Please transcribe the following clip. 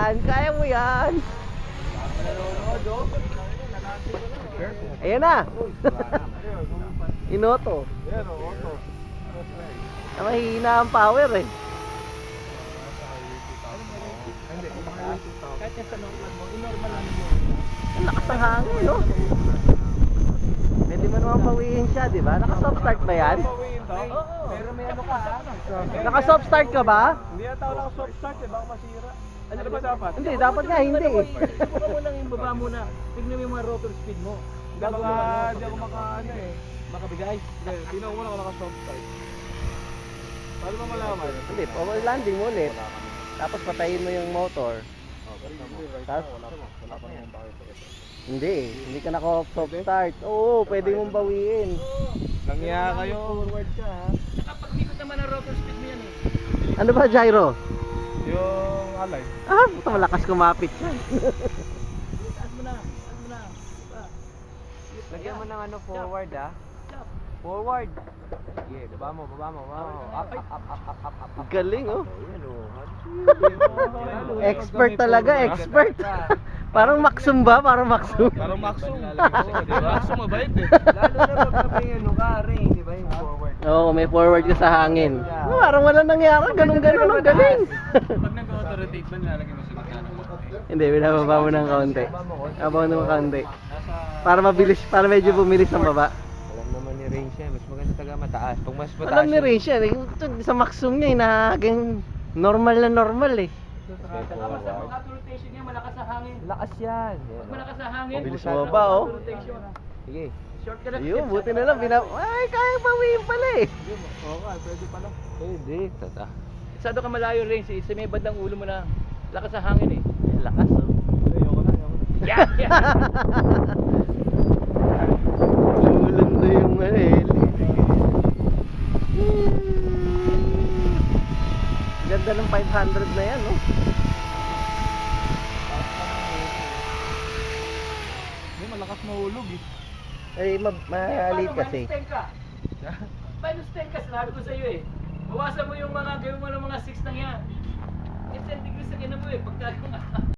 yan. Kaya mo yan. Ayan na. Inoto. Mahina ang power eh. Kahit yan sa normal mo, inormal lang mo. Ang lakas ng hangin, no? Pwede mo naman bawiin siya, di ba? Naka-soft start ba yan? Oo. Pero may ano ka ha? Naka-soft start ka ba? Hindi na tao lang soft start eh, baka masira. Ano ba dapat? Hindi, dapat nga hindi eh. Subukan mo lang yung baba muna. Tignan mo yung mga rotor speed mo. Hindi ako maka ano eh. Makabigay? Hindi, tingnan mo lang ako naka-soft start. Paano ba malaman? Hindi, power landing mo ulit. Tapos patayin mo yung motor. Tapos, hindi ka naka-soft start. Oo, pwede mong bawiin. Nangya kayo. Forward ka ha. Saka pag umikot naman ang rotor speed mo yan eh. Ano ba, gyro? Yung alay. Ah, puta, malakas kumapit yan. Taas mo na. Taas mo na. Lagyan mo ng ano, forward ah. Forward. Sige, baba mo. Up. Galing, oh. Ayan oh. Expert talaga, expert. Parang Maxum ba? Parang Maxum. Parang Maxum. Maxum mabait eh. Lalo na pag may ano ka, ring, di ba yung forward? Oo, may forward ka sa hangin. Parang wala nangyari, ganun, ang galing. Pag nag-auto-rotate ba, nilalagay mo sa gitna ng motor? Hindi, binababa mo ng kaunti. Abang mo ng kaunti. Para mabilis, para medyo bumilis ang baba. Alam naman ni Ring siya, mas maganda taga mataas. Pag mas mataas Alam ni Ray siya, sa Maxum niya, naging normal na normal eh. Tapos sa auto-rotation niya, malakas sa hangin. lakas yan. Pag malakas sa hangin, Mabilis bumaba, oh. auto-rotation. Sige. Short ka lang. Ayun, buti na lang, ay, kaya bawiin pala eh. Oo nga, pwede pala. Pwede. Tata. Masyado ka malayo rin, sa may bandang ulo mo na lakas sa hangin eh. Ay, lakas oh. Ayoko na. Yeah! Lulando yung ano eh. Ganda ng 500 na yan, no? Hindi, malakas mahulog eh. Ay, malit kasi. Minus 10 ka, sinabi ko sa iyo eh. Bawasan mo yung mga, gawin mo ng mga 6 lang yan. 10 degrees sa mo eh. Pagka yung